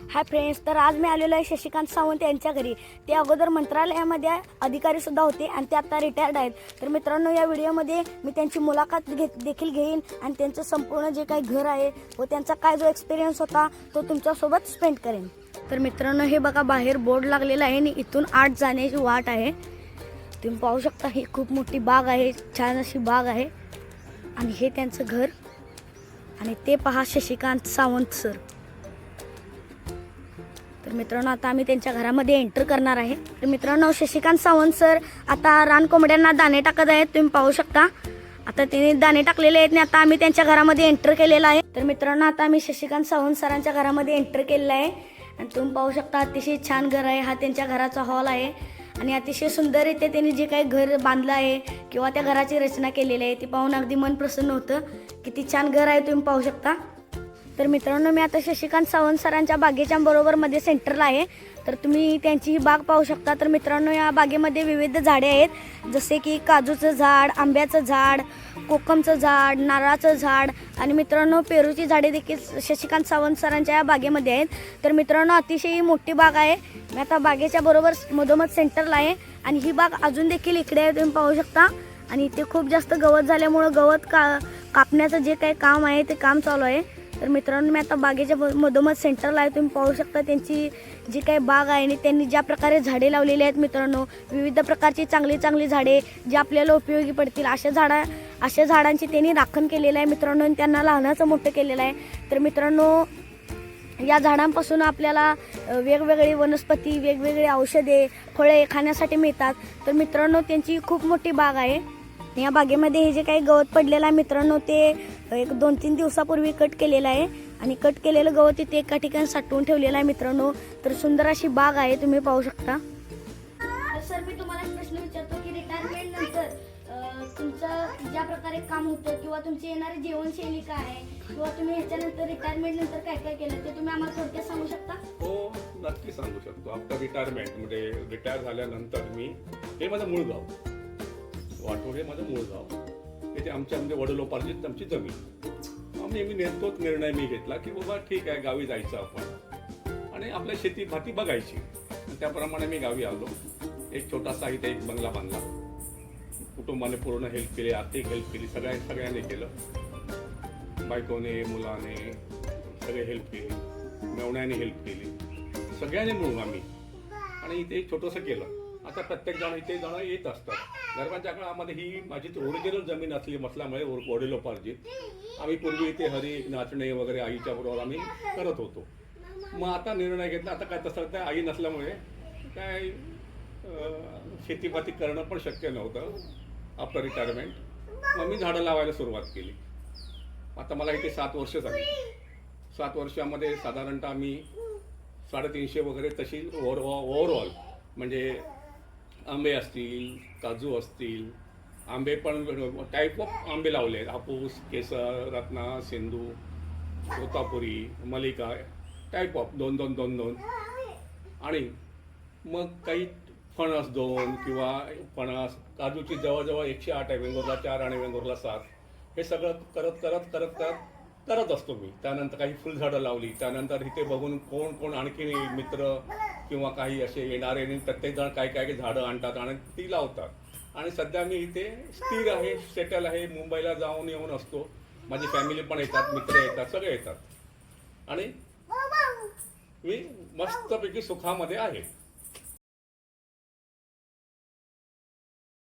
Hi friends, तर आज मी आलेलो आहे शशिकांत सावंत यांच्या घरी. ते अगोदर मंत्रालयामध्ये अधिकारी सुद्धा होते आणि ते आता रिटायर्ड आहेत. तर मित्रांनो, या व्हिडिओमध्ये मी त्यांची मुलाखत देखील घेईन आणि त्यांचं संपूर्ण जे काही घर आहे व त्यांचा काय जो एक्सपिरियन्स होता तो तुमच्यासोबत स्पेंड करेन. तर मित्रांनो, हे बघा बाहेर बोर्ड लागलेला आहे आणि इथून आत जाण्याची वाट आहे. तुम्ही पाहू शकता, ही खूप मोठी बाग आहे, छान अशी बाग आहे आणि हे त्यांचं घर. आणि ते पहा शशिकांत सावंत सर. तर मित्रांनो, आता आम्ही त्यांच्या घरामध्ये एंटर करणार आहे. तर मित्रांनो, शशिकांत सावंत सर आता रान कोंबड्यांना दाणे टाकत आहेत. तुम्ही पाहू शकता, आता त्यांनी दाणे टाकलेले आहेत आणि आता आम्ही त्यांच्या घरामध्ये एंटर केलेला आहे. तर मित्रांनो, आता आम्ही शशिकांत सावंत सरांच्या घरामध्ये एंटर केलेला आहे आणि तुम्ही पाहू शकता, अतिशय छान घर आहे. हा त्यांच्या घराचा हॉल आहे आणि अतिशय सुंदर इथे त्यांनी जे काही घर बांधलं आहे किंवा त्या घराची रचना केलेली आहे ती पाहून अगदी मन प्रसन्न होतं. किती छान घर आहे, तुम्ही पाहू शकता. तर मित्रांनो, मी आता शशिकांत सावंत सरांच्या बागेच्या बरोबर मध्ये सेंटरला आहे. तर तुम्ही त्यांची ही बाग पाहू शकता. तर मित्रांनो, या बागेमध्ये विविध झाडे आहेत, जसे की काजूचं झाड, आंब्याचं झाड, कोकमचं झाड, नारळाचं झाड आणि मित्रांनो पेरूची झाडे देखील शशिकांत सावंत सरांच्या या बागेमध्ये आहेत. तर मित्रांनो, अतिशय मोठी बाग आहे. मी आता बागेच्या बरोबर मधोमध सेंटरला आहे आणि ही बाग अजून देखील इकडे आहे, तुम्ही पाहू शकता. आणि इथे खूप जास्त गवत झाल्यामुळं गवत कापण्याचं जे काही काम आहे ते काम चालू आहे. तर मित्रांनो, मी आता बागेच्या मधोमध सेंटरला आहे. तुम्ही पाहू शकता त्यांची जी काही बाग आहे आणि त्यांनी ज्या प्रकारे झाडे लावलेली आहेत मित्रांनो, विविध प्रकारची चांगली चांगली झाडे जी आपल्याला उपयोगी पडतील अशा झाडांची त्यांनी राखण केलेलं आहे मित्रांनो आणि त्यांना लहानाचं मोठं केलेलं आहे. तर मित्रांनो, या झाडांपासून आपल्याला वेगवेगळी वनस्पती, वेगवेगळी औषधे, फळे खाण्यासाठी मिळतात. तर मित्रांनो, त्यांची खूप मोठी बाग आहे. या बागेमध्ये हे जे काही गवत पडलेलं आहे मित्रांनो, ते एक 2-3 दिवसापूर्वी कट केलेलं आहे आणि कट केलेलं गवत इथे एका ठिकाणी साठवून ठेवलेलं आहे मित्रांनो. तर सुंदर अशी बाग आहे, तुम्ही पाहू शकता. तर सर, मी तुम्हाला एक प्रश्न विचारतो की रिटायरमेंट नंतर तुमचं ज्या प्रकारे काम होतं किंवा तुमची येणारी जीवनशैली काय आहे किंवा तुम्ही ह्याच्यानंतर रिटायरमेंट नंतर काय काय केलं ते तुम्ही आम्हाला थोडक्यात सांगू शकता? हो, नक्की सांगू शकतो. आफ्टर रिटायरमेंट म्हणजे रिटायर झाल्यानंतर हे माझं मूळ गाव वाटोड, हे माझं मूळ गाव. इथे आमच्या म्हणजे वडिलोपार्जित आमची जमीन. मी नेतोच निर्णय मी घेतला की बाबा ठीक आहे, गावी जायचं आपण आणि आपल्या शेती भाती बघायची. त्याप्रमाणे मी गावी आलो. एक छोटासा इथे एक बंगला बांधला. कुटुंबाने पूर्ण हेल्प केली, आर्थिक हेल्प केली, सगळ्यांनी केलं. बायकोने, मुलाने सगळे हेल्प केली, मेवण्याने हेल्प केली, सगळ्यांनी मिळून आम्ही आणि इथे एक छोटंसं केलं. आता प्रत्येक जण इथे जण येत असतात. दरम्यानच्या काळामध्ये ही माझी ओरिजिनल जमीन असल्यामुळे वडिलोपार्जित आम्ही पूर्वी इथे हरी नाचणे वगैरे आईच्या बरोबर आम्ही करत होतो. मग आता निर्णय घेतला, आता काय तसं त्या आई नसल्यामुळे काय शेतीपाती करणं पण शक्य नव्हतं आफ्टर रिटायरमेंट. मग मी झाडं लावायला सुरुवात केली. आता मला इथे 7 वर्ष झाली. 7 वर्षामध्ये साधारणतः आम्ही 350 वगैरे तशी ओव्हरऑल म्हणजे आंबे असतील, काजू असतील, आंबे पण टाईप ऑफ आंबे लावले आहेत. हापूस, केसर, रत्ना, सिंधू, तोतापुरी, मलिका, टाईप ऑफ 2-2 आणि मग काही फणस 2 किंवा फणस, काजूची जवळजवळ 108 आहे. वेंगुर्ला 4 आणि वेंगुर्ला 7. हे सगळं करत असतो मी. त्यानंतर काही फुलझाडं लावली. त्यानंतर इथे बघून कोण आणखी मित्र किंवा काही असे येणारे प्रत्येकजण काय झाडं आणतात आणि ती लावतात. आणि सध्या मी इथे स्थिर आहे, सेटल आहे. मुंबईला जाऊन येऊन असतो. माझी फॅमिली पण येतात, मित्र येतात, सगळे येतात आणि मी मस्तपैकी सुखामध्ये आहे.